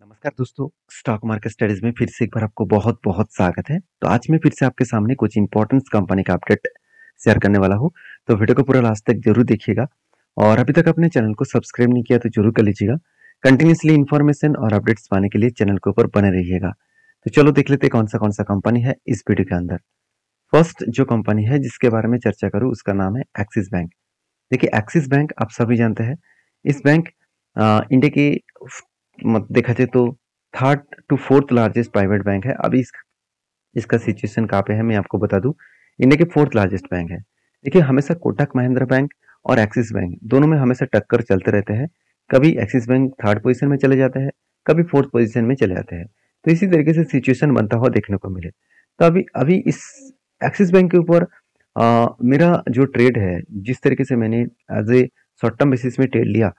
नमस्कार दोस्तों, stock market studies में फिर से एक बार आपको बहुत बहुत स्वागत है। तो आज मैं फिर से आपके सामने कुछ इंपॉर्टेंट कंपनी का अपडेट शेयर करने वाला हूँ। तो वीडियो को पूरा लास्ट तक जरूर देखिएगा और अभी तक अपने चैनल को सब्सक्राइब नहीं किया तो जरूर कर लीजिएगा। कंटिन्यूसली इन्फॉर्मेशन और अपडेट्स पाने के लिए चैनल के ऊपर बने रहिएगा। तो चलो देख लेते हैं कौन सा कंपनी है इस वीडियो के अंदर। फर्स्ट जो कंपनी है जिसके बारे में चर्चा करूँ उसका नाम है एक्सिस बैंक। देखिए एक्सिस बैंक आप सभी जानते हैं। इस बैंक इंडिया की देखा जाए तो third to fourth largest private bank है। अभी इसका सिचुएशन कहाँ पे है मैं आपको बता दूं। इंडिया के फोर्थ लार्जेस्ट बैंक है। देखिए हमेशा कोटक महिंद्रा बैंक और एक्सिस बैंक दोनों में हमेशा टक्कर चलते रहते हैं। कभी एक्सिस बैंक थर्ड पोजीशन में चले जाते हैं, कभी फोर्थ पोजीशन में चले जाते हैं। तो इसी तरीके से सिचुएशन बनता हुआ देखने को मिले। तो अभी अभी इस एक्सिस बैंक के ऊपर मेरा जो ट्रेड है, जिस तरीके से मैंने as a short term basis में ट्रेड लिया,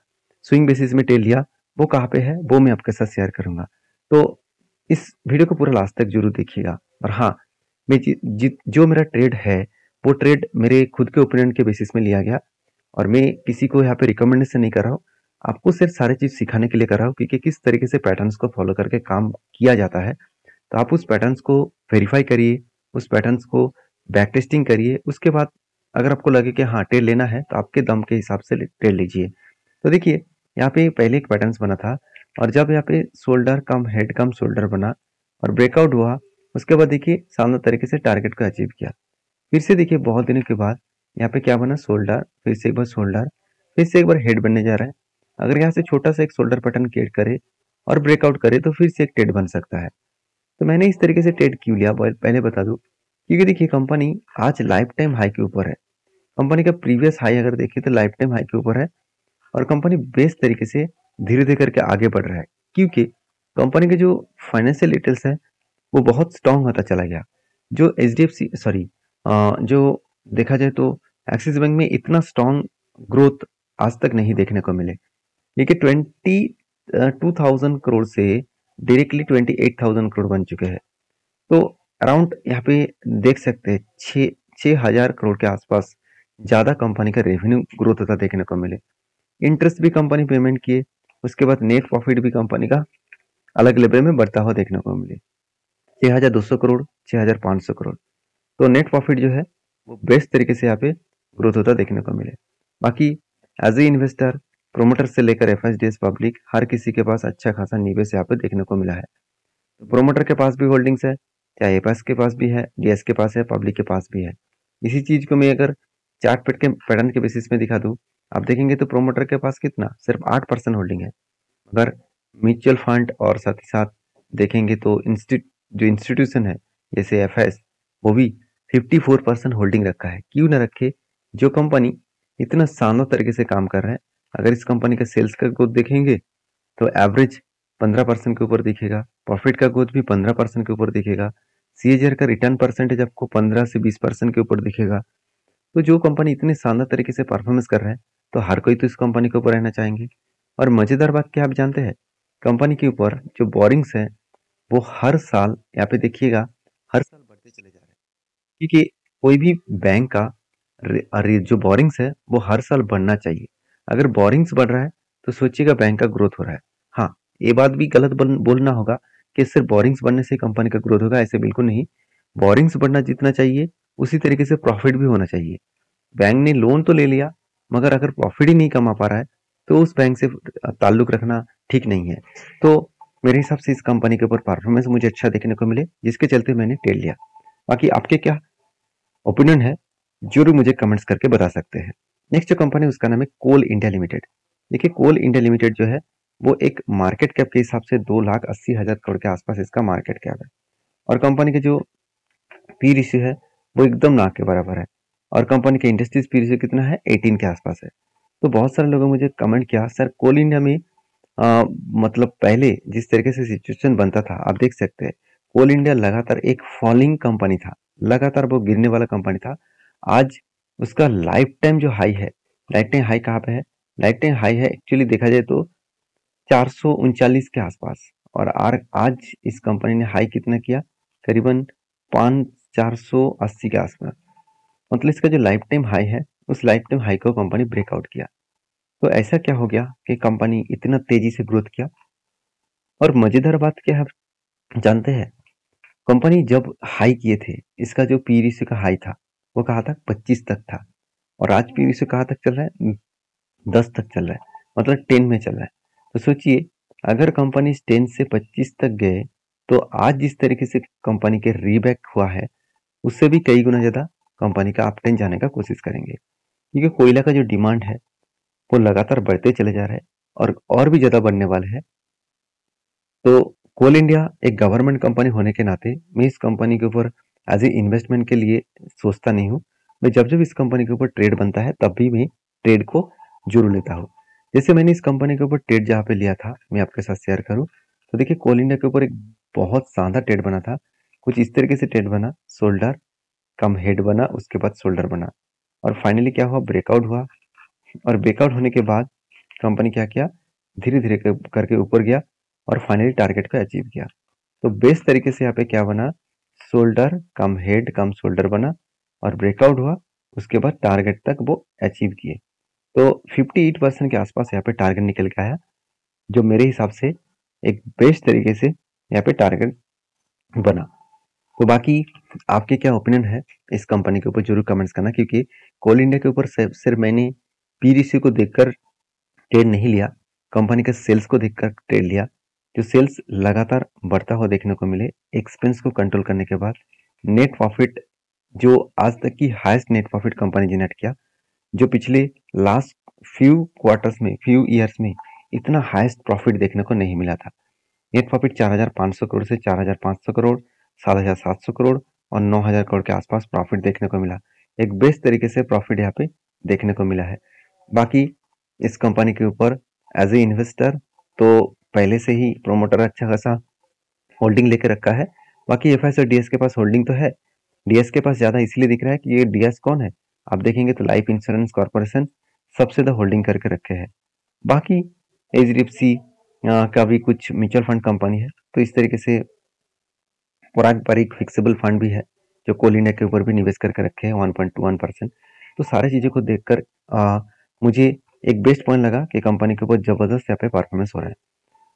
स्विंग बेसिस में ट्रेड लिया, वो कहाँ पे है वो मैं आपके साथ शेयर करूंगा। तो इस वीडियो को पूरा लास्ट तक जरूर देखिएगा। और हाँ, मैं जो मेरा ट्रेड है वो ट्रेड मेरे खुद के ओपिनियन के बेसिस में लिया गया और मैं किसी को यहाँ पे रिकमेंडेशन नहीं कर रहा हूँ। आपको सिर्फ सारी चीज सिखाने के लिए कर रहा हूँ कि किस तरीके से पैटर्न्स को फॉलो करके काम किया जाता है। तो आप उस पैटर्न्स को वेरीफाई करिए, उस पैटर्न्स को बैक टेस्टिंग करिए। उसके बाद अगर आपको लगे कि हाँ ट्रेड लेना है तो आपके दम के हिसाब से ट्रेड लीजिए। तो देखिए यहाँ पे पहले एक पैटर्न्स बना था और जब यहाँ पे शोल्डर कम हेड कम शोल्डर बना और ब्रेकआउट हुआ, उसके बाद देखिए शानदार तरीके से टारगेट को अचीव किया। फिर से देखिए बहुत दिनों के बाद यहाँ पे क्या बना, शोल्डर, फिर से एक बार शोल्डर, फिर से एक बार हेड बनने जा रहा है। अगर यहाँ से छोटा सा एक शोल्डर पैटर्न क्रिएट करे और ब्रेकआउट करे तो फिर से एक ट्रेड बन सकता है। तो मैंने इस तरीके से ट्रेड क्यों लिया पहले बता दूं। क्योंकि देखिए कंपनी आज लाइफ टाइम हाई के ऊपर है। कंपनी का प्रीवियस हाई अगर देखिए तो लाइफ टाइम हाई के ऊपर है और कंपनी बेस्ट तरीके से धीरे धीरे करके आगे बढ़ रहा है। क्योंकि कंपनी के जो फाइनेंशियल डिटेल्स है वो बहुत स्ट्रांग होता चला गया। जो H D F C sorry जो देखा जाए तो एक्सिस बैंक में इतना स्ट्रांग ग्रोथ आज तक नहीं देखने को मिले। देखिए 22,000 करोड़ से डायरेक्टली 28,000 करोड़ बन चुके हैं। तो अराउंड यहाँ पे देख सकते हैं 6,000 करोड़ के आसपास ज्यादा कंपनी का रेवेन्यू ग्रोथ होता देखने को मिले। इंटरेस्ट भी कंपनी पेमेंट किए, उसके बाद नेट प्रॉफिट भी कंपनी का अलग लेवल में बढ़ता हुआ देखने को मिले। 6,200 करोड़, 6,500 करोड़। तो नेट प्रॉफिट जो है वो बेस्ट तरीके से यहाँ पे ग्रोथ होता देखने को मिले। बाकी एज ए इन्वेस्टर, प्रोमोटर से लेकर एफएसडीएस पब्लिक हर किसी के पास अच्छा खासा निवेश यहाँ पे देखने को मिला है। तो प्रोमोटर के पास भी होल्डिंग्स है, चाहे एपएस के पास भी है, डीएस के पास है, पब्लिक के पास भी है। इसी चीज को मैं अगर चार्ट पेट के पैटर्न के बेसिस में दिखा दूं, आप देखेंगे तो प्रोमोटर के पास कितना, सिर्फ 8% होल्डिंग है। अगर म्यूचुअल फंड और साथ ही साथ देखेंगे तो जो इंस्टीट्यूशन है जैसे एफएस, वो भी 54% होल्डिंग रखा है। क्यों ना रखे, जो कंपनी इतना शानदार तरीके से काम कर रहा है। अगर इस कंपनी का सेल्स का ग्रोथ देखेंगे तो एवरेज 15% के ऊपर दिखेगा, प्रॉफिट का ग्रोथ भी 15% के ऊपर दिखेगा, सीएजीआर का रिटर्न परसेंटेज आपको 15 से 20% के ऊपर दिखेगा। तो जो कंपनी इतने शानदार तरीके से परफॉर्मेंस कर रहा है तो हर कोई तो इस कंपनी के ऊपर रहना चाहेंगे। और मजेदार बात क्या आप जानते हैं, कंपनी के ऊपर जो बोरिंग्स है वो हर साल यहाँ पे देखिएगा, हर साल बढ़ते चले जा रहे हैं। क्योंकि कोई भी बैंक का जो बोरिंग्स है वो हर साल बढ़ना चाहिए। अगर बोरिंग्स बढ़ रहा है तो सोचिएगा बैंक का ग्रोथ हो रहा है। हाँ, ये बात भी गलत बोलना होगा कि सिर्फ बोरिंग्स बढ़ने से कंपनी का ग्रोथ होगा, ऐसे बिल्कुल नहीं। बोरिंग्स बढ़ना जितना चाहिए उसी तरीके से प्रॉफिट भी होना चाहिए। बैंक ने लोन तो ले लिया मगर अगर प्रॉफिट ही नहीं कमा पा रहा है तो उस बैंक से ताल्लुक रखना ठीक नहीं है। तो मेरे हिसाब से इस कंपनी के ऊपर परफॉर्मेंस मुझे अच्छा देखने को मिले, जिसके चलते मैंने ट्रेड लिया। बाकी आपके क्या ओपिनियन है जरूर मुझे कमेंट्स करके बता सकते हैं। नेक्स्ट जो कंपनी है उसका नाम है कोल इंडिया लिमिटेड। देखिए कोल इंडिया लिमिटेड जो है वो एक मार्केट कैप के हिसाब से 2,80,000 करोड़ के आसपास इसका मार्केट कैप है। और कंपनी के जो पी रेशियो है वो एकदम ना के बराबर है। और कंपनी का इंडस्ट्रीज पी रेशियो कितना है, 18 के आसपास है। तो बहुत सारे लोगों ने मुझे कमेंट किया सर कोल इंडिया में मतलब पहले जिस तरीके से सिचुएशन बनता था आप देख सकते हैं, कोल इंडिया लगातार एक फॉलिंग कंपनी था, लगातार वो गिरने वाला कंपनी था। आज उसका लाइफ टाइम जो हाई है, लाइफ टाइम हाई कहाँ पे है, लाइफ टाइम हाई है एक्चुअली देखा जाए तो 439 के आसपास। और आज इस कंपनी ने हाई कितना किया, करीबन 480 के आसपास। मतलब इसका जो लाइफ टाइम हाई है उस लाइफ टाइम हाई को कंपनी ब्रेकआउट किया। तो ऐसा क्या हो गया कि कंपनी इतना तेजी से ग्रोथ किया, और मजेदार बात क्या है आप जानते हैं, कंपनी जब हाई किए थे, इसका जो पी रेशियो का हाई था वो कहा था 25 तक था, और आज पी रेशियो कहाँ तक चल रहा है, 10 तक चल रहा है, मतलब 10 में चल रहा है। तो सोचिए, अगर कंपनी 10 से 25 तक गए तो आज जिस तरीके से कंपनी के रीबैक हुआ है उससे भी कई गुना ज्यादा कंपनी का अप 10 जाने का कोशिश करेंगे, क्योंकि कोयला का जो डिमांड है वो लगातार बढ़ते चले जा रहा है और भी ज्यादा बढ़ने वाले हैं। तो कोल इंडिया एक गवर्नमेंट कंपनी होने के नाते मैं इस कंपनी के ऊपर एज ए इन्वेस्टमेंट के लिए सोचता नहीं हूँ। मैं जब जब इस कंपनी के ऊपर ट्रेड बनता है तब भी मैं ट्रेड को जरूर लेता हूँ। जैसे मैंने इस कंपनी के ऊपर ट्रेड जहाँ पे लिया था, मैं आपके साथ शेयर करूँ तो देखिए, कोल इंडिया के ऊपर एक बहुत शानदार ट्रेड बना था। कुछ इस तरीके से ट्रेड बना, शोल्डर कम हेड बना, उसके बाद शोल्डर बना, और फाइनली क्या हुआ, ब्रेकआउट हुआ। और ब्रेकआउट होने के बाद कंपनी क्या किया, धीरे धीरे करके ऊपर गया और फाइनली टारगेट को अचीव किया। तो बेस्ट तरीके से यहाँ पे क्या बना, शोल्डर कम हेड कम शोल्डर बना और ब्रेकआउट हुआ, उसके बाद टारगेट तक वो अचीव किए। तो 58% के आसपास यहाँ पे टारगेट निकल के आया, जो मेरे हिसाब से एक बेस्ट तरीके से यहाँ पे टारगेट बना। तो बाकी आपके क्या ओपिनियन है इस कंपनी के ऊपर जरूर कमेंट्स करना, क्योंकि कोल इंडिया के ऊपर सिर्फ मैंने पी रेशियो को देखकर ट्रेड नहीं लिया, कंपनी के सेल्स को देखकर ट्रेड लिया। जो सेल्स लगातार बढ़ता हुआ देखने को मिले, एक्सपेंस को कंट्रोल करने के बाद नेट प्रॉफिट जो आज तक की highest net profit company generate किया, जो पिछले लास्ट फ्यू क्वार्टर्स में, फ्यू ईयर्स में इतना हाईएस्ट प्रॉफिट देखने को नहीं मिला था। नेट प्रॉफिट 4,500 करोड़ से 4,500 करोड़, 7,700 करोड़ और 9,000 करोड़ के आसपास प्रॉफिट देखने को मिला। एक बेस्ट तरीके से प्रॉफिट यहाँ पे देखने को मिला है। बाकी इस कंपनी के ऊपर एज ए इन्वेस्टर तो पहले से ही प्रोमोटर अच्छा खासा होल्डिंग लेके रखा है। बाकी एफएस और डीएस के पास होल्डिंग तो है, डीएस के पास ज्यादा इसलिए दिख रहा है कि ये डीएस कौन है, आप देखेंगे तो लाइफ इंश्योरेंस कॉर्पोरेशन सबसे ज्यादा होल्डिंग करके रखे हैं। बाकी एचडीएफसी का भी कुछ म्यूचुअल फंड कंपनी है, तो इस तरीके से पारंपरिक फिक्सेबल फंड भी है जो कोल इंडिया के ऊपर भी निवेश करके रखे हैं 1.1%। तो सारी चीजों को देखकर मुझे एक बेस्ट पॉइंट लगा कि कंपनी के ऊपर जबरदस्त यहाँ पे परफॉर्मेंस हो रहा है।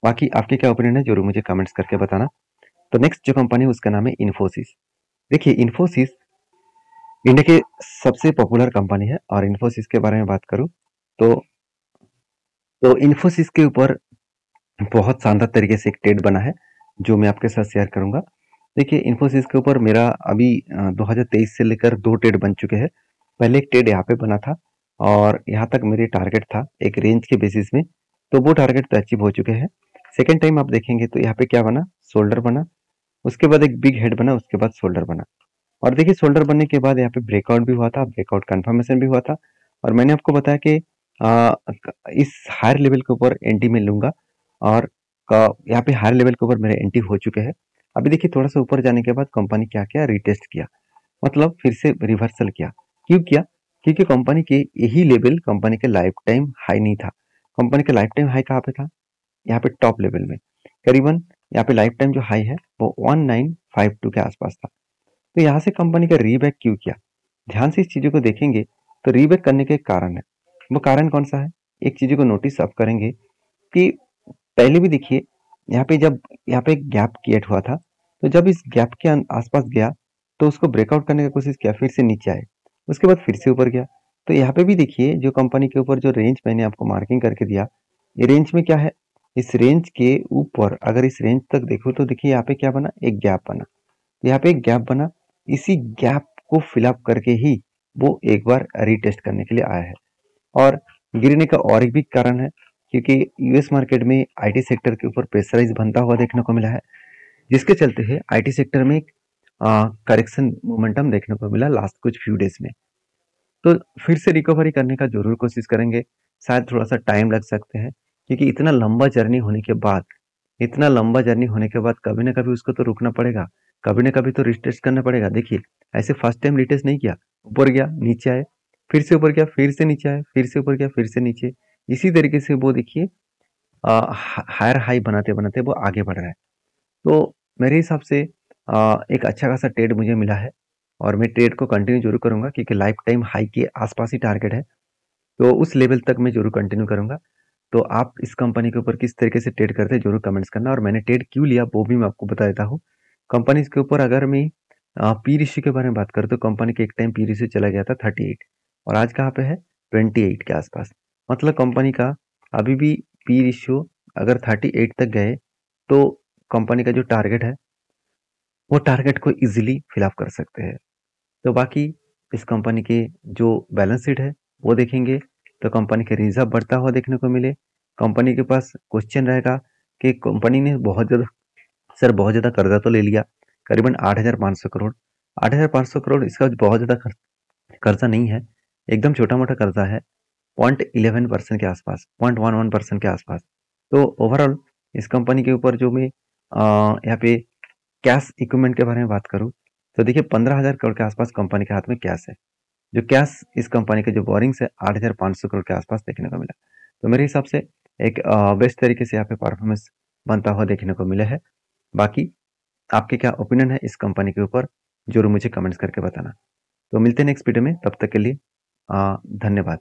बाकी आपके क्या ओपिनियन है जरूर मुझे कमेंट्स करके बताना। तो नेक्स्ट जो कंपनी है उसका नाम है इन्फोसिस। देखिए, इन्फोसिस इंडिया के सबसे पॉपुलर कंपनी है, और इन्फोसिस के बारे में बात करूं तो इन्फोसिस के ऊपर बहुत शानदार तरीके से एक ट्रेड बना है जो मैं आपके साथ शेयर करूंगा। देखिए, इन्फोसिस के ऊपर मेरा अभी 2023 से लेकर 2 ट्रेड बन चुके हैं। पहले एक ट्रेड यहाँ पे बना था और यहाँ तक मेरे टारगेट था एक रेंज के बेसिस में, तो वो टारगेट तो अचीव हो चुके हैं। सेकेंड टाइम आप देखेंगे तो यहाँ पे क्या बना, शोल्डर बना, उसके बाद एक बिग हेड बना, उसके बाद शोल्डर बना। और देखिए, शोल्डर बनने के बाद यहाँ पे ब्रेकआउट भी हुआ था, ब्रेकआउट कंफर्मेशन भी हुआ था। और मैंने आपको बताया कि आ, इस हायर लेवल के ऊपर एंटी में लूंगा, और यहाँ पे हायर लेवल के ऊपर मेरे एंट्री हो चुके हैं। अभी देखिए, थोड़ा सा ऊपर जाने के बाद कंपनी क्या किया, रिटेस्ट किया, मतलब फिर से रिवर्सल किया। क्यों किया, क्योंकि कंपनी के यही लेवल कंपनी के लाइफ टाइम हाई नहीं था। कंपनी का लाइफ टाइम हाई कहाँ पे था, यहाँ पे टॉप लेवल में, करीबन यहाँ पे लाइफ टाइम जो हाई है वो 1952 के आसपास था। तो यहाँ से कंपनी का रीबैक क्यों किया, ध्यान से इस चीजों को देखेंगे तो रीबैक करने के कारण है। वो कारण कौन सा है, एक चीजों को नोटिस आप करेंगे कि पहले भी देखिए, यहाँ पे जब यहाँ पे एक गैप क्रिएट हुआ था, तो जब इस गैप के आसपास गया तो उसको ब्रेकआउट करने की कोशिश किया, फिर से नीचे आए, उसके बाद फिर से ऊपर गया। तो यहाँ पे भी देखिए, जो कंपनी के ऊपर जो रेंज मैंने आपको मार्किंग करके दिया, ये रेंज में क्या है, इस रेंज के ऊपर अगर इस रेंज तक देखो तो देखिए यहाँ पे क्या बना, एक गैप बना। तो यहाँ पे एक गैप बना, इसी गैप को फिलअप करके ही वो एक बार रीटेस्ट करने के लिए आया है। और गिरने का और एक भी कारण है, क्योंकि यूएस मार्केट में आईटी सेक्टर के ऊपर प्रेशराइज बनता हुआ देखने को मिला है, जिसके चलते है आईटी सेक्टर में करेक्शन मोमेंटम देखने को मिला लास्ट कुछ फ्यू डेज में। तो फिर से रिकवरी करने का जरूर कोशिश करेंगे, शायद थोड़ा सा टाइम लग सकते हैं, क्योंकि इतना लंबा जर्नी होने के बाद, इतना लंबा जर्नी होने के बाद कभी ना कभी उसको तो रुकना पड़ेगा, कभी ना कभी तो रिटेस्ट करना पड़ेगा। देखिए, ऐसे फर्स्ट टाइम रिटेस्ट नहीं किया, ऊपर गया नीचे आए, फिर से ऊपर गया फिर से नीचे आए, फिर से ऊपर गया फिर से नीचे, इसी तरीके से वो देखिए हायर हाई बनाते बनाते वो आगे बढ़ रहा है। तो मेरे हिसाब से एक अच्छा खासा ट्रेड मुझे मिला है, और मैं ट्रेड को कंटिन्यू जरूर करूंगा, क्योंकि लाइफ टाइम हाई के आसपास ही टारगेट है, तो उस लेवल तक मैं जरूर कंटिन्यू करूंगा। तो आप इस कंपनी के ऊपर किस तरीके से ट्रेड करते हैं ज़रूर कमेंट्स करना, और मैंने ट्रेड क्यों लिया वो भी मैं आपको बता देता हूँ। कंपनीज़ के ऊपर अगर मैं पी रेशियो के बारे में बात करूँ तो कंपनी के एक टाइम पी रेशियो चला गया था 38 और आज कहाँ पे है 28 के आसपास। मतलब कंपनी का अभी भी पी रेशियो अगर 38 तक गए तो कंपनी का जो टारगेट है वो टारगेट को इजीली फिल अप कर सकते हैं। तो बाकी इस कंपनी के जो बैलेंस शीट है वो देखेंगे तो कंपनी के रिजर्व बढ़ता हुआ देखने को मिले। कंपनी के पास क्वेश्चन रहेगा कि कंपनी ने बहुत ज़्यादा कर्जा तो ले लिया, करीबन 8,500 करोड़। 8,500 करोड़ इसका बहुत ज़्यादा कर्जा नहीं है, एकदम छोटा-मोटा कर्जा है, 0.11% के आसपास, 0.11% के आसपास। तो ओवरऑल इस कंपनी के ऊपर जो मैं यहाँ पे कैश इक्विपमेंट के बारे में बात करूँ तो देखिए 15,000 करोड़ के आसपास कंपनी के हाथ में कैश है। जो कैश इस कंपनी के जो बोरिंग्स है 8,500 करोड़ के आसपास देखने को मिला। तो मेरे हिसाब से एक बेस्ट तरीके से यहाँ पे परफॉर्मेंस बनता हुआ देखने को मिला है। बाकी आपके क्या ओपिनियन है इस कंपनी के ऊपर जरूर मुझे कमेंट्स करके बताना। तो मिलते हैं नेक्स्ट वीडियो में, तब तक के लिए धन्यवाद।